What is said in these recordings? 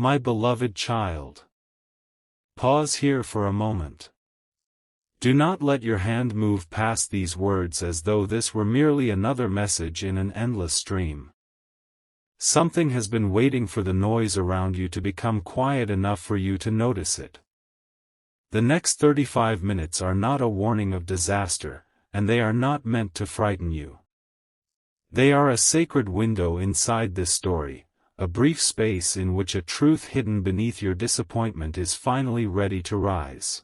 My beloved child. Pause here for a moment. Do not let your hand move past these words as though this were merely another message in an endless stream. Something has been waiting for the noise around you to become quiet enough for you to notice it. The next 35 minutes are not a warning of disaster, and they are not meant to frighten you. They are a sacred window inside this story, a brief space in which a truth hidden beneath your disappointment is finally ready to rise.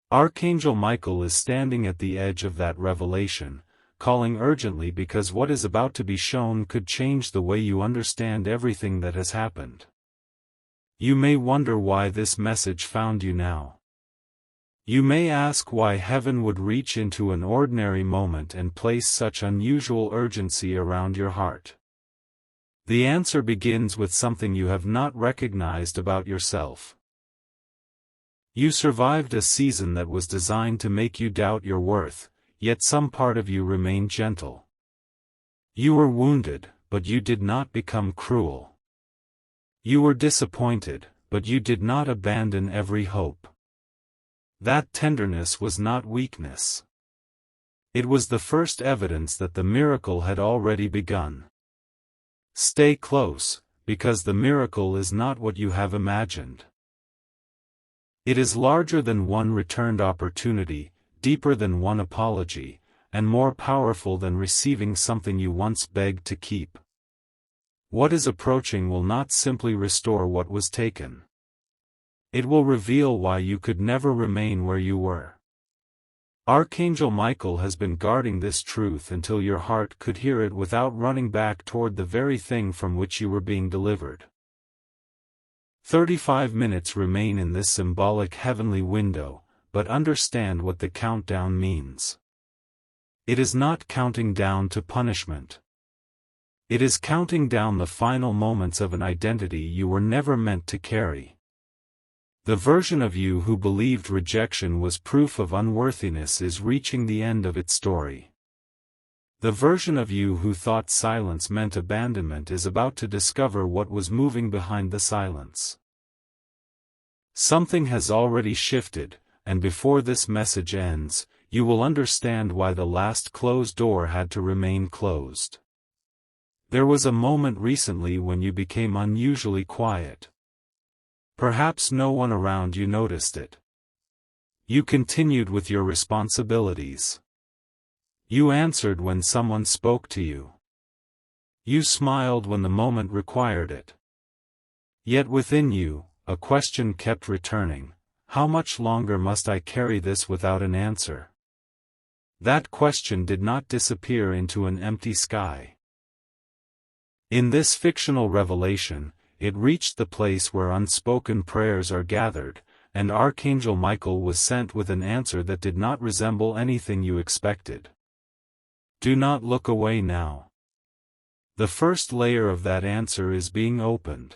Archangel Michael is standing at the edge of that revelation, calling urgently because what is about to be shown could change the way you understand everything that has happened. You may wonder why this message found you now. You may ask why heaven would reach into an ordinary moment and place such unusual urgency around your heart. The answer begins with something you have not recognized about yourself. You survived a season that was designed to make you doubt your worth, yet some part of you remained gentle. You were wounded, but you did not become cruel. You were disappointed, but you did not abandon every hope. That tenderness was not weakness. It was the first evidence that the miracle had already begun. Stay close, because the miracle is not what you have imagined. It is larger than one returned opportunity, deeper than one apology, and more powerful than receiving something you once begged to keep. What is approaching will not simply restore what was taken. It will reveal why you could never remain where you were. Archangel Michael has been guarding this truth until your heart could hear it without running back toward the very thing from which you were being delivered. 35 minutes remain in this symbolic heavenly window, but understand what the countdown means. It is not counting down to punishment. It is counting down the final moments of an identity you were never meant to carry. The version of you who believed rejection was proof of unworthiness is reaching the end of its story. The version of you who thought silence meant abandonment is about to discover what was moving behind the silence. Something has already shifted, and before this message ends, you will understand why the last closed door had to remain closed. There was a moment recently when you became unusually quiet. Perhaps no one around you noticed it. You continued with your responsibilities. You answered when someone spoke to you. You smiled when the moment required it. Yet within you, a question kept returning: how much longer must I carry this without an answer? That question did not disappear into an empty sky. In this fictional revelation, it reached the place where unspoken prayers are gathered, and Archangel Michael was sent with an answer that did not resemble anything you expected. Do not look away now. The first layer of that answer is being opened.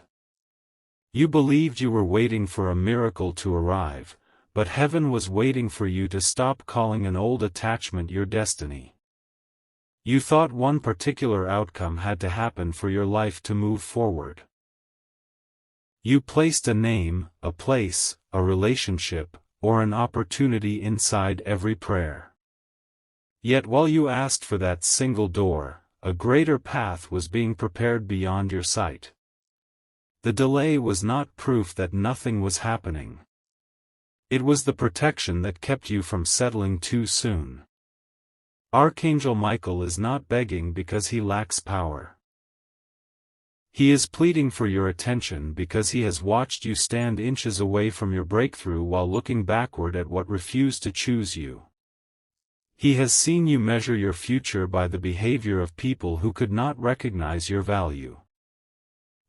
You believed you were waiting for a miracle to arrive, but heaven was waiting for you to stop calling an old attachment your destiny. You thought one particular outcome had to happen for your life to move forward. You placed a name, a place, a relationship, or an opportunity inside every prayer. Yet while you asked for that single door, a greater path was being prepared beyond your sight. The delay was not proof that nothing was happening. It was the protection that kept you from settling too soon. Archangel Michael is not begging because he lacks power. He is pleading for your attention because he has watched you stand inches away from your breakthrough while looking backward at what refused to choose you. He has seen you measure your future by the behavior of people who could not recognize your value.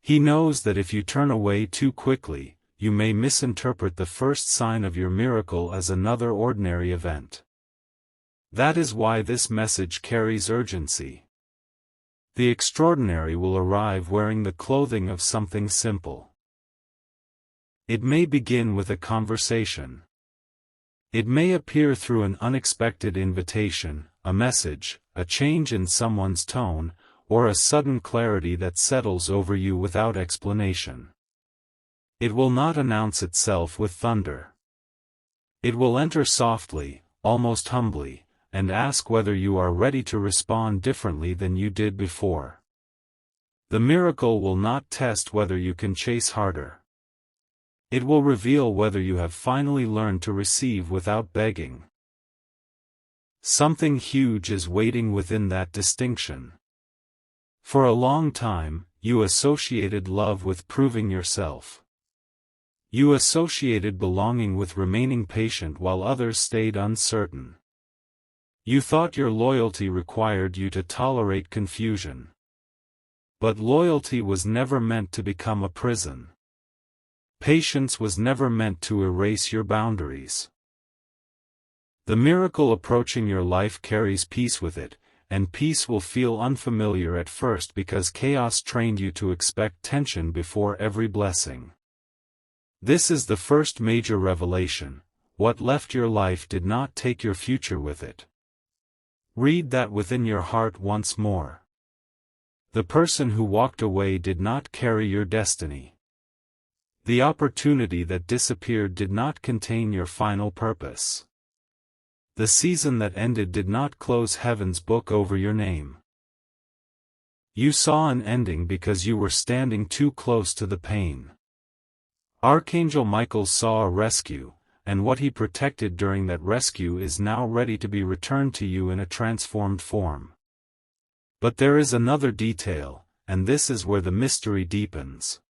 He knows that if you turn away too quickly, you may misinterpret the first sign of your miracle as another ordinary event. That is why this message carries urgency. The extraordinary will arrive wearing the clothing of something simple. It may begin with a conversation. It may appear through an unexpected invitation, a message, a change in someone's tone, or a sudden clarity that settles over you without explanation. It will not announce itself with thunder. It will enter softly, almost humbly, and ask whether you are ready to respond differently than you did before. The miracle will not test whether you can chase harder. It will reveal whether you have finally learned to receive without begging. Something huge is waiting within that distinction. For a long time, you associated love with proving yourself. You associated belonging with remaining patient while others stayed uncertain. You thought your loyalty required you to tolerate confusion. But loyalty was never meant to become a prison. Patience was never meant to erase your boundaries. The miracle approaching your life carries peace with it, and peace will feel unfamiliar at first because chaos trained you to expect tension before every blessing. This is the first major revelation: what left your life did not take your future with it. Read that within your heart once more. The person who walked away did not carry your destiny. The opportunity that disappeared did not contain your final purpose. The season that ended did not close heaven's book over your name. You saw an ending because you were standing too close to the pain. Archangel Michael saw a rescue, and what he protected during that rescue is now ready to be returned to you in a transformed form. But there is another detail, and this is where the mystery deepens.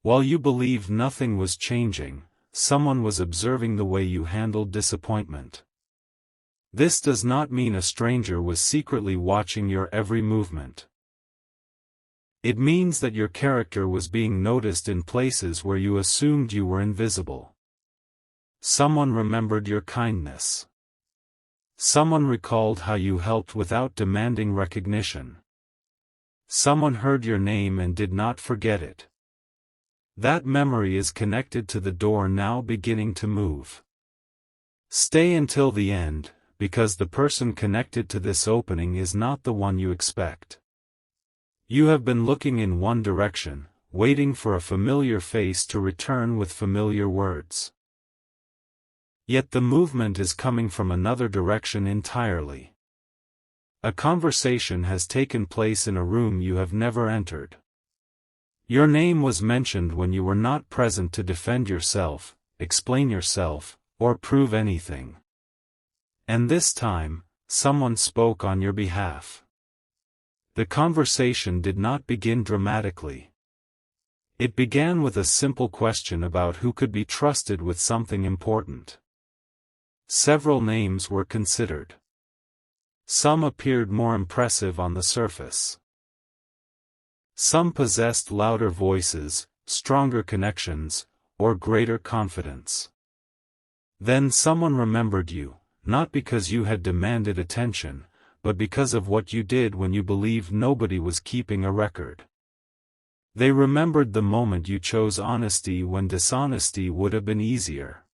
While you believed nothing was changing, someone was observing the way you handled disappointment. This does not mean a stranger was secretly watching your every movement. It means that your character was being noticed in places where you assumed you were invisible. Someone remembered your kindness. Someone recalled how you helped without demanding recognition. Someone heard your name and did not forget it. That memory is connected to the door now beginning to move. Stay until the end, because the person connected to this opening is not the one you expect. You have been looking in one direction, waiting for a familiar face to return with familiar words. Yet the movement is coming from another direction entirely. A conversation has taken place in a room you have never entered. Your name was mentioned when you were not present to defend yourself, explain yourself, or prove anything. And this time, someone spoke on your behalf. The conversation did not begin dramatically. It began with a simple question about who could be trusted with something important. Several names were considered. Some appeared more impressive on the surface. Some possessed louder voices, stronger connections, or greater confidence. Then someone remembered you, not because you had demanded attention, but because of what you did when you believed nobody was keeping a record. They remembered the moment you chose honesty when dishonesty would have been easier.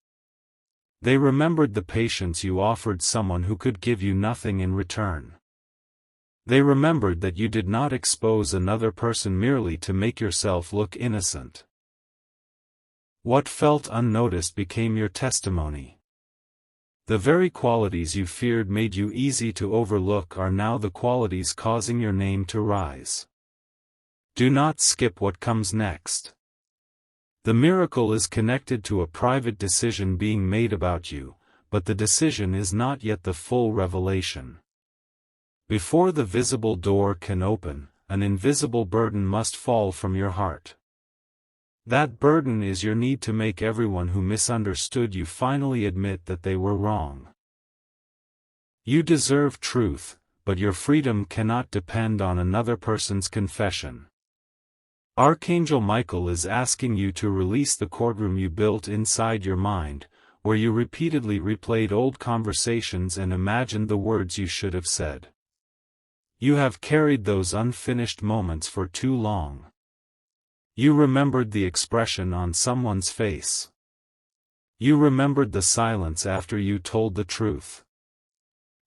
They remembered the patience you offered someone who could give you nothing in return. They remembered that you did not expose another person merely to make yourself look innocent. What felt unnoticed became your testimony. The very qualities you feared made you easy to overlook are now the qualities causing your name to rise. Do not skip what comes next. The miracle is connected to a private decision being made about you, but the decision is not yet the full revelation. Before the visible door can open, an invisible burden must fall from your heart. That burden is your need to make everyone who misunderstood you finally admit that they were wrong. You deserve truth, but your freedom cannot depend on another person's confession. Archangel Michael is asking you to release the courtroom you built inside your mind, where you repeatedly replayed old conversations and imagined the words you should have said. You have carried those unfinished moments for too long. You remembered the expression on someone's face. You remembered the silence after you told the truth.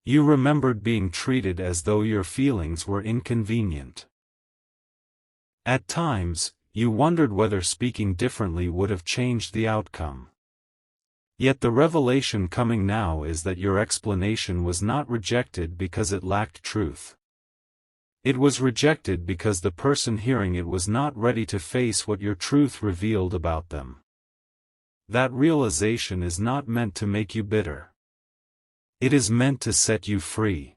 You remembered being treated as though your feelings were inconvenient. At times, you wondered whether speaking differently would have changed the outcome. Yet the revelation coming now is that your explanation was not rejected because it lacked truth. It was rejected because the person hearing it was not ready to face what your truth revealed about them. That realization is not meant to make you bitter. It is meant to set you free.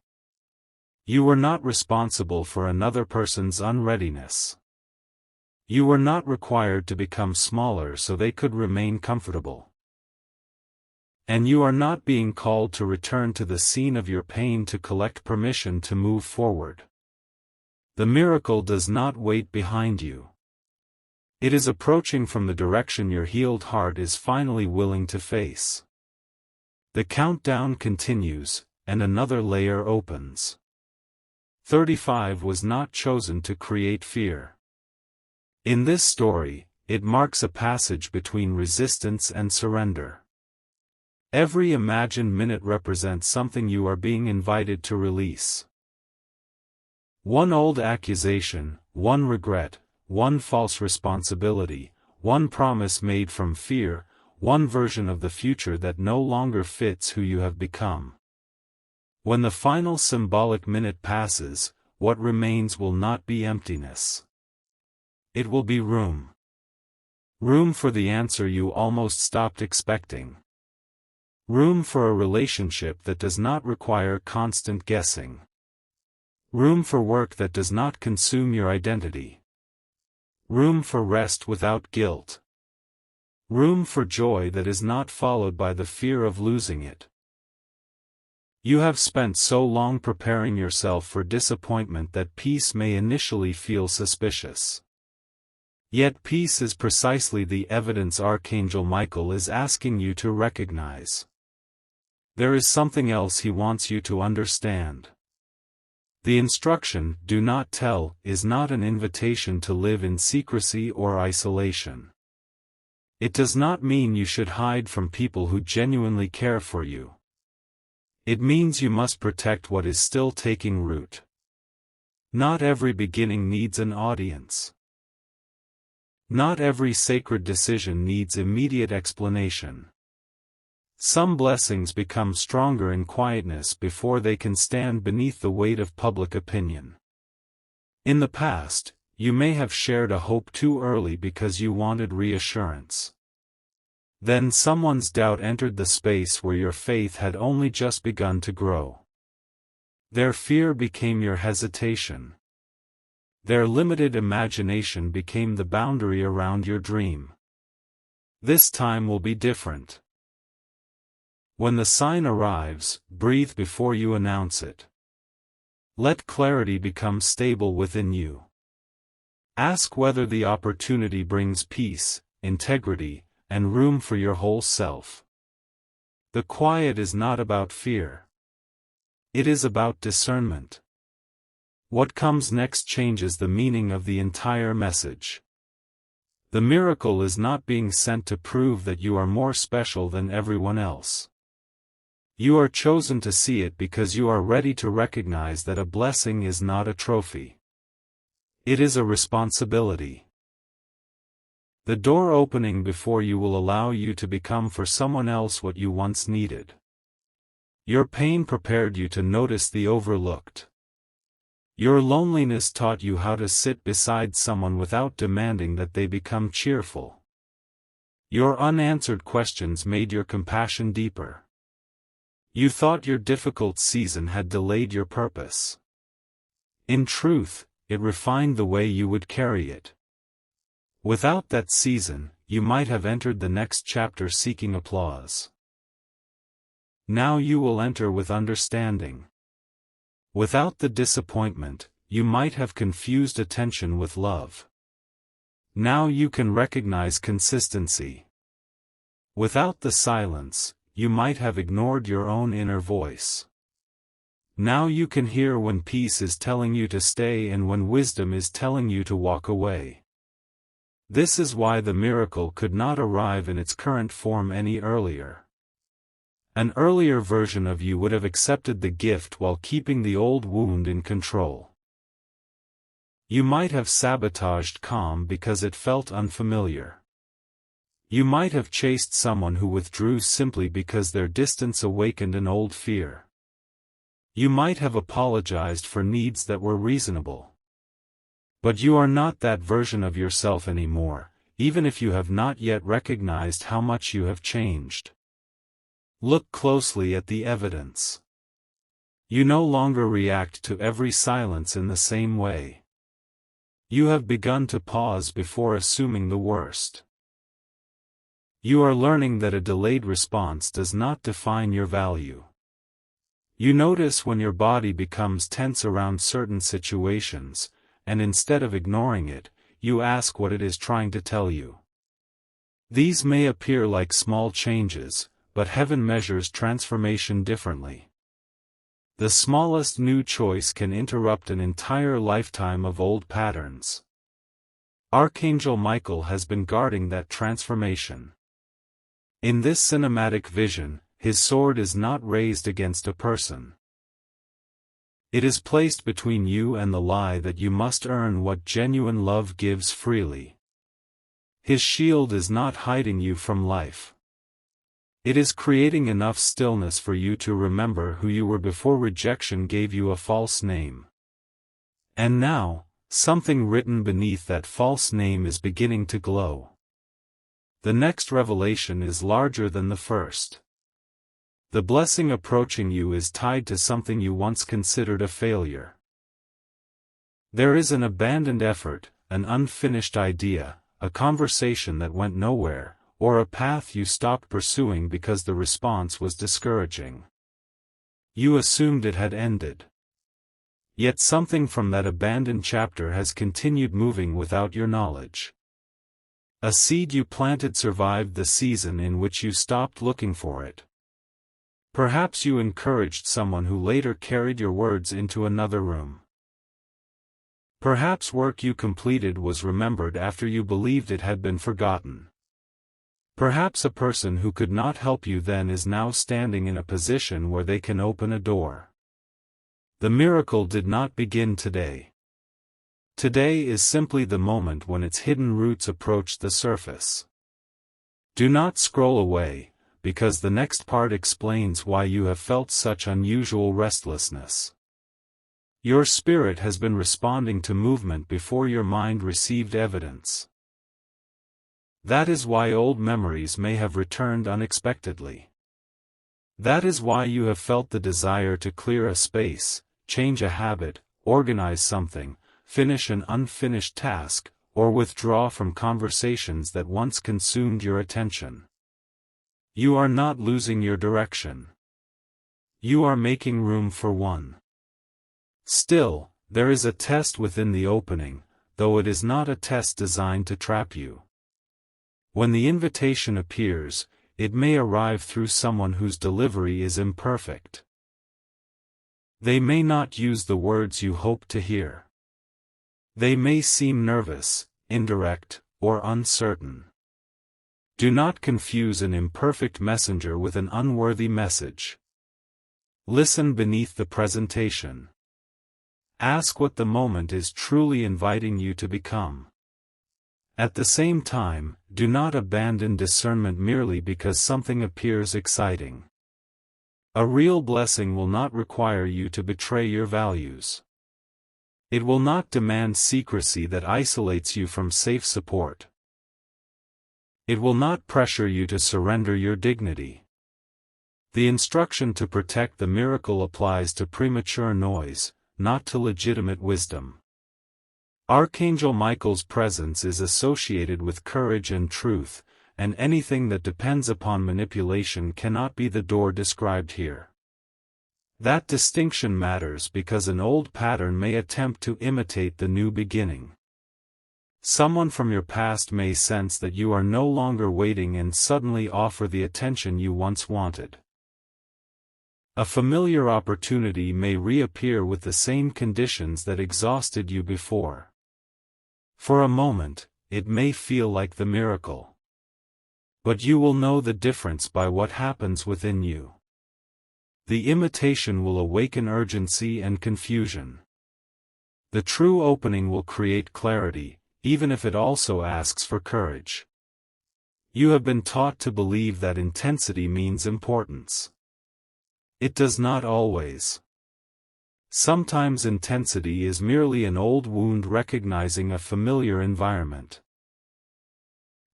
You were not responsible for another person's unreadiness. You were not required to become smaller so they could remain comfortable. And you are not being called to return to the scene of your pain to collect permission to move forward. The miracle does not wait behind you. It is approaching from the direction your healed heart is finally willing to face. The countdown continues, and another layer opens. 35 was not chosen to create fear. In this story, it marks a passage between resistance and surrender. Every imagined minute represents something you are being invited to release. One old accusation, one regret, one false responsibility, one promise made from fear, one version of the future that no longer fits who you have become. When the final symbolic minute passes, what remains will not be emptiness. It will be room. Room for the answer you almost stopped expecting. Room for a relationship that does not require constant guessing. Room for work that does not consume your identity. Room for rest without guilt. Room for joy that is not followed by the fear of losing it. You have spent so long preparing yourself for disappointment that peace may initially feel suspicious. Yet peace is precisely the evidence Archangel Michael is asking you to recognize. There is something else he wants you to understand. The instruction, "Do not tell," is not an invitation to live in secrecy or isolation. It does not mean you should hide from people who genuinely care for you. It means you must protect what is still taking root. Not every beginning needs an audience. Not every sacred decision needs immediate explanation. Some blessings become stronger in quietness before they can stand beneath the weight of public opinion. In the past, you may have shared a hope too early because you wanted reassurance. Then someone's doubt entered the space where your faith had only just begun to grow. Their fear became your hesitation. Their limited imagination became the boundary around your dream. This time will be different. When the sign arrives, breathe before you announce it. Let clarity become stable within you. Ask whether the opportunity brings peace, integrity, and room for your whole self. The quiet is not about fear. It is about discernment. What comes next changes the meaning of the entire message. The miracle is not being sent to prove that you are more special than everyone else. You are chosen to see it because you are ready to recognize that a blessing is not a trophy. It is a responsibility. The door opening before you will allow you to become for someone else what you once needed. Your pain prepared you to notice the overlooked. Your loneliness taught you how to sit beside someone without demanding that they become cheerful. Your unanswered questions made your compassion deeper. You thought your difficult season had delayed your purpose. In truth, it refined the way you would carry it. Without that season, you might have entered the next chapter seeking applause. Now you will enter with understanding. Without the disappointment, you might have confused attention with love. Now you can recognize consistency. Without the silence, you might have ignored your own inner voice. Now you can hear when peace is telling you to stay and when wisdom is telling you to walk away. This is why the miracle could not arrive in its current form any earlier. An earlier version of you would have accepted the gift while keeping the old wound in control. You might have sabotaged calm because it felt unfamiliar. You might have chased someone who withdrew simply because their distance awakened an old fear. You might have apologized for needs that were reasonable. But you are not that version of yourself anymore, even if you have not yet recognized how much you have changed. Look closely at the evidence. You no longer react to every silence in the same way. You have begun to pause before assuming the worst. You are learning that a delayed response does not define your value. You notice when your body becomes tense around certain situations, and instead of ignoring it, you ask what it is trying to tell you. These may appear like small changes, but heaven measures transformation differently. The smallest new choice can interrupt an entire lifetime of old patterns. Archangel Michael has been guarding that transformation. In this cinematic vision, his sword is not raised against a person. It is placed between you and the lie that you must earn what genuine love gives freely. His shield is not hiding you from life. It is creating enough stillness for you to remember who you were before rejection gave you a false name. And now, something written beneath that false name is beginning to glow. The next revelation is larger than the first. The blessing approaching you is tied to something you once considered a failure. There is an abandoned effort, an unfinished idea, a conversation that went nowhere, or a path you stopped pursuing because the response was discouraging. You assumed it had ended. Yet something from that abandoned chapter has continued moving without your knowledge. A seed you planted survived the season in which you stopped looking for it. Perhaps you encouraged someone who later carried your words into another room. Perhaps work you completed was remembered after you believed it had been forgotten. Perhaps a person who could not help you then is now standing in a position where they can open a door. The miracle did not begin today. Today is simply the moment when its hidden roots approach the surface. Do not scroll away, because the next part explains why you have felt such unusual restlessness. Your spirit has been responding to movement before your mind received evidence. That is why old memories may have returned unexpectedly. That is why you have felt the desire to clear a space, change a habit, organize something, finish an unfinished task, or withdraw from conversations that once consumed your attention. You are not losing your direction. You are making room for one. Still, there is a test within the opening, though it is not a test designed to trap you. When the invitation appears, it may arrive through someone whose delivery is imperfect. They may not use the words you hope to hear. They may seem nervous, indirect, or uncertain. Do not confuse an imperfect messenger with an unworthy message. Listen beneath the presentation. Ask what the moment is truly inviting you to become. At the same time, do not abandon discernment merely because something appears exciting. A real blessing will not require you to betray your values. It will not demand secrecy that isolates you from safe support. It will not pressure you to surrender your dignity. The instruction to protect the miracle applies to premature noise, not to legitimate wisdom. Archangel Michael's presence is associated with courage and truth, and anything that depends upon manipulation cannot be the door described here. That distinction matters because an old pattern may attempt to imitate the new beginning. Someone from your past may sense that you are no longer waiting and suddenly offer the attention you once wanted. A familiar opportunity may reappear with the same conditions that exhausted you before. For a moment, it may feel like the miracle. But you will know the difference by what happens within you. The imitation will awaken urgency and confusion. The true opening will create clarity, even if it also asks for courage. You have been taught to believe that intensity means importance. It does not always. Sometimes intensity is merely an old wound recognizing a familiar environment.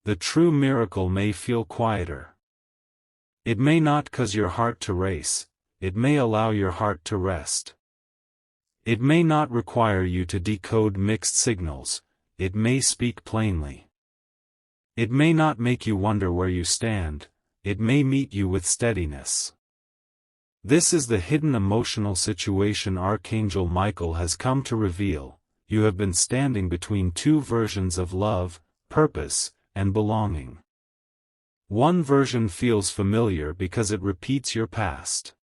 The true miracle may feel quieter. It may not cause your heart to race, it may allow your heart to rest. It may not require you to decode mixed signals, it may speak plainly. It may not make you wonder where you stand, it may meet you with steadiness. This is the hidden emotional situation Archangel Michael has come to reveal. You have been standing between two versions of love, purpose, and belonging. One version feels familiar because it repeats your past.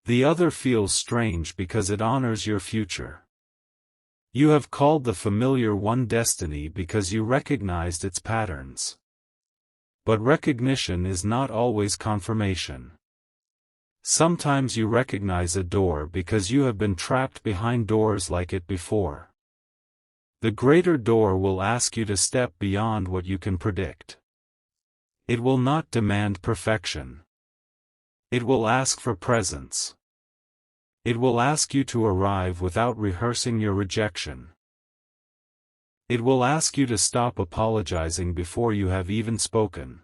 The other feels strange because it honors your future. You have called the familiar one destiny because you recognized its patterns. But recognition is not always confirmation. Sometimes you recognize a door because you have been trapped behind doors like it before. The greater door will ask you to step beyond what you can predict. It will not demand perfection. It will ask for presence. It will ask you to arrive without rehearsing your rejection. It will ask you to stop apologizing before you have even spoken.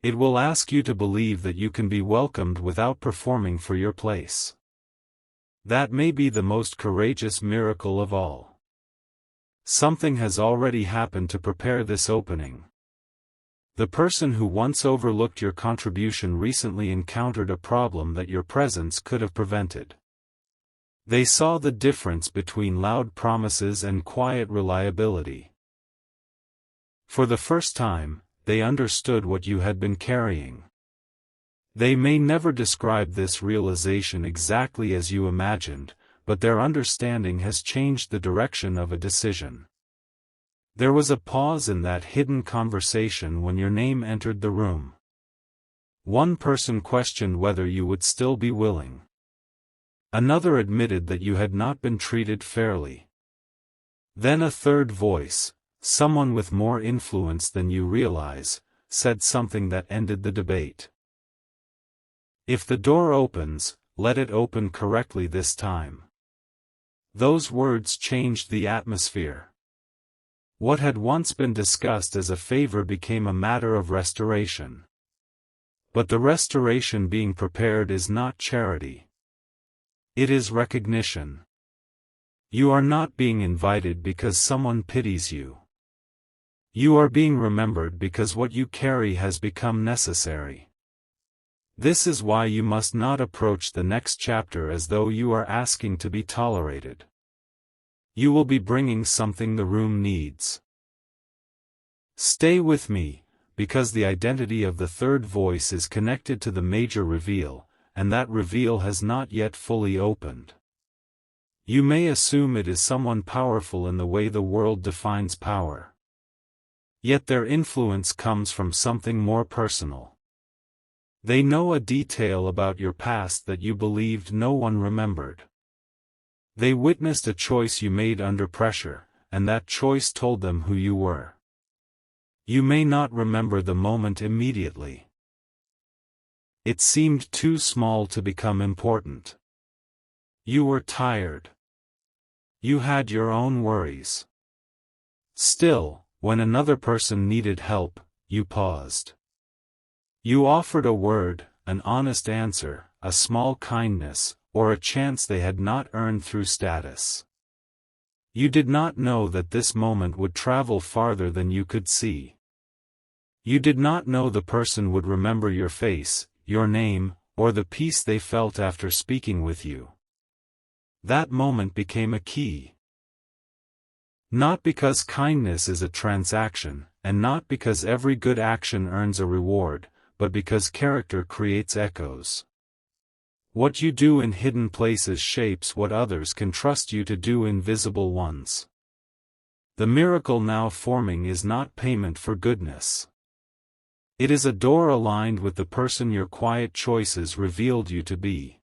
It will ask you to believe that you can be welcomed without performing for your place. That may be the most courageous miracle of all. Something has already happened to prepare this opening. The person who once overlooked your contribution recently encountered a problem that your presence could have prevented. They saw the difference between loud promises and quiet reliability. For the first time, they understood what you had been carrying. They may never describe this realization exactly as you imagined, but their understanding has changed the direction of a decision. There was a pause in that hidden conversation when your name entered the room. One person questioned whether you would still be willing. Another admitted that you had not been treated fairly. Then a third voice, someone with more influence than you realize, said something that ended the debate. If the door opens, let it open correctly this time. Those words changed the atmosphere. What had once been discussed as a favor became a matter of restoration. But the restoration being prepared is not charity. It is recognition. You are not being invited because someone pities you. You are being remembered because what you carry has become necessary. This is why you must not approach the next chapter as though you are asking to be tolerated. You will be bringing something the room needs. Stay with me, because the identity of the third voice is connected to the major reveal, and that reveal has not yet fully opened. You may assume it is someone powerful in the way the world defines power. Yet their influence comes from something more personal. They know a detail about your past that you believed no one remembered. They witnessed a choice you made under pressure, and that choice told them who you were. You may not remember the moment immediately. It seemed too small to become important. You were tired. You had your own worries. Still, when another person needed help, you paused. You offered a word, an honest answer, a small kindness, or a chance they had not earned through status. You did not know that this moment would travel farther than you could see. You did not know the person would remember your face, your name, or the peace they felt after speaking with you. That moment became a key. Not because kindness is a transaction, and not because every good action earns a reward, but because character creates echoes. What you do in hidden places shapes what others can trust you to do in visible ones. The miracle now forming is not payment for goodness. It is a door aligned with the person your quiet choices revealed you to be.